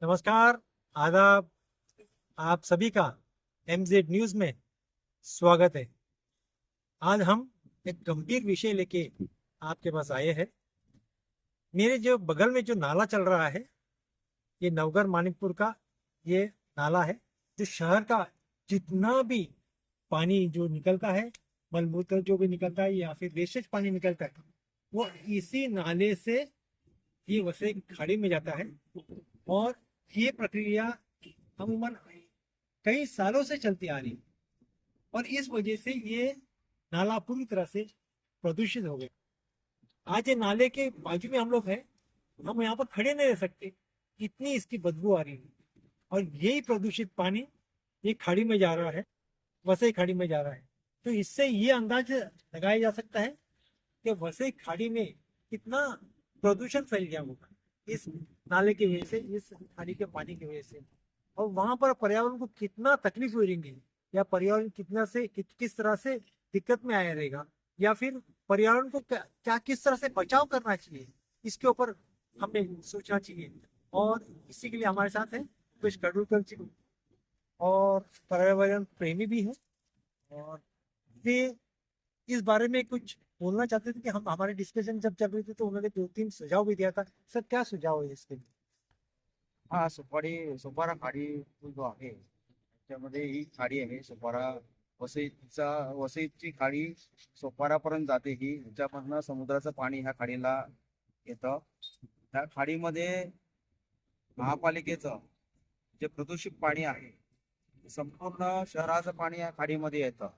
नमस्कार, आदाब। आप सभी का एमजेड न्यूज में स्वागत है। आज हम एक गंभीर विषय लेके आपके पास आए हैं। मेरे जो बगल में जो नाला चल रहा है, ये नवगर मानिकपुर का ये नाला है। जो शहर का जितना भी पानी जो निकलता है, मलमूत्र जो भी निकलता है या फिर वेस्टेज पानी निकलता है, वो इसी नाले से ये वसई खाड़ी में जाता है। और ये प्रक्रिया अमूमन कई सालों से चलती आ रही है और इस वजह से ये नाला पूरी तरह से प्रदूषित हो गया। आज ये नाले के बाजू में हम लोग हैं, हम यहाँ पर खड़े नहीं रह सकते, इतनी इसकी बदबू आ रही है। और यही प्रदूषित पानी ये खाड़ी में जा रहा है, वसई खाड़ी में जा रहा है। तो इससे ये अंदाज लगाया जा सकता है कि वसई खाड़ी में कितना प्रदूषण फैल गया होगा इस नाले की वजह से, इस खाड़ी के पानी की वजह से। और वहां पर पर्यावरण को कितना तकलीफ हो रही है, या पर्यावरण किस तरह से दिक्कत में आया रहेगा, या फिर पर्यावरण को क्या किस तरह से बचाव करना चाहिए, इसके ऊपर हमें सोचना चाहिए। और इसी के लिए हमारे साथ है कुछ कडुलकर जी, और पर्यावरण प्रेमी भी है। और ये इस बारे में कुछ बोलना चाहते थे कि हम हमारे डिस्कशन जब चल रही थी तो उन्होंने 2-3 सुझाव भी दिया था। सर, क्या सुझाव है इसके लिए? हा सुपारा खाडी जो आहे त्याच्यामध्ये ही खाडी आहे सुपारा वसईची खाडी सोपारापर्यंत जाते. ही ह्याच्यामधनं समुद्राचं पाणी ह्या खाडीला येतं. त्या खाडीमध्ये महापालिकेचं जे प्रदूषित पाणी आहे, संपूर्ण शहराचं पाणी या खाडीमध्ये येतं.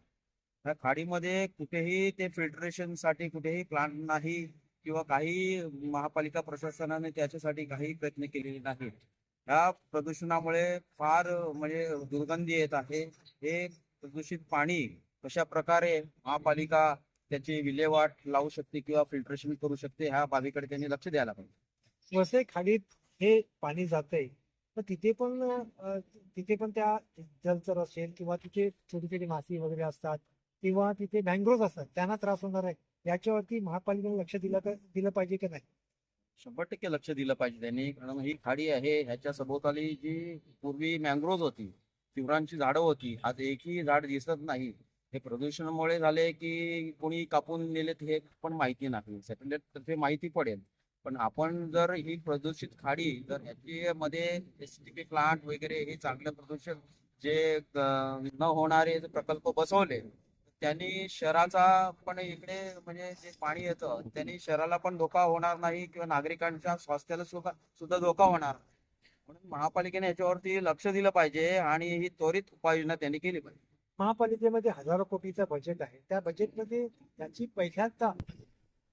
त्या खाडीमध्ये कुठेही ते फिल्टरेशनसाठी कुठेही प्लांट नाही किंवा काही महापालिका प्रशासनाने त्याच्यासाठी काही प्रयत्न केलेले नाहीत. ह्या प्रदूषणामुळे फार म्हणजे दुर्गंधी येत आहे. हे प्रदूषित पाणी कशा प्रकारे महापालिका त्याची विल्हेवाट लावू शकते किंवा फिल्टरेशन करू शकते, ह्या बाबीकडे त्यांनी लक्ष द्यायला पाहिजे. वसई खाडीत हे पाणी जातंय, तर तिथे पण त्या जलचर असेल किंवा तिथे छोटी छोटी मासे वगैरे असतात किंवा तिथे मँग्रोव्ह असतात, त्यांना त्रास होणार आहे। याच्यावरती महापालिकेने लक्ष दिलं पाहिजे की नाही? 100% लक्ष दिलं पाहिजे त्यांनी, कारण ही खाडी आहे ह्याच्या सभोवताली जी पूर्वी मँग्रोव्ह होती, पिवरांची झाडं होती, आज एकही झाड दिसत नाही. हे प्रदूषणामुळे झाले की कोणी कापून नेलेत हे पण माहिती नाही. सेटलमेंट माहिती पडेल, पण आपण जर ही प्रदूषित खाडी जर ह्याच्यामध्ये एसटीपी प्लांट वगैरे हे चांगलं प्रदूषण जे न होणारे जे प्रकल्प बसवले, त्यांनी शहराचा पण इकडे म्हणजे जे पाणी येतं त्यांनी शहराला पण धोका होणार नाही किंवा नागरिकांच्या स्वास्थ्याला सुद्धा सुद्धा धोका होणार. म्हणून महापालिकेने याच्यावरती लक्ष दिलं पाहिजे आणि ही त्वरित उपाययोजना त्यांनी केली पाहिजे. महापालिकेमध्ये हजारो कोटीचं बजेट आहे, त्या बजेटमध्ये त्याची पहिल्यांदा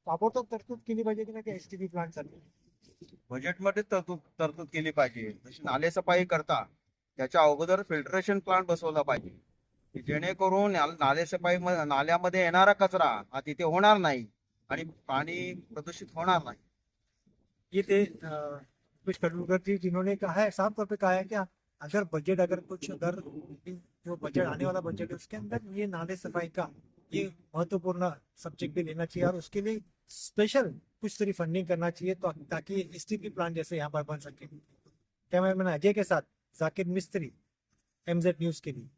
ताबडतोब तरतूद केली पाहिजे की नाही त्या एसटीपी प्लांटसाठी? बजेटमध्ये तरतूद केली पाहिजे. जशी नालेसफाई करता त्याच्या अगोदर फिल्टरेशन प्लांट बसवला पाहिजे, की जेणेकरून नालेसफाई नाल्यामध्ये येणारा कचरा हा तिथे होणार नाही आणि पाणी प्रदूषित होणार नाही. ये थे कुछ कडुलकर जी, जिन्होंने कहा है, साफ तौर पे कहा है कि अगर जो बजट आने वाला बजट है उसके अंदर ये नाले सफाई का ये महत्वपूर्ण सब्जेक्ट भी लेना चाहिए और उसके लिए स्पेशल कुछ तरी फंडिंग करना चाहिए, तो ताकि एसटीपी प्लांट जैसे यहाँ पर बन सके। कैमरामैन अजय के साथ जाकिर मिस्त्री, एमजेड न्यूज के लिए।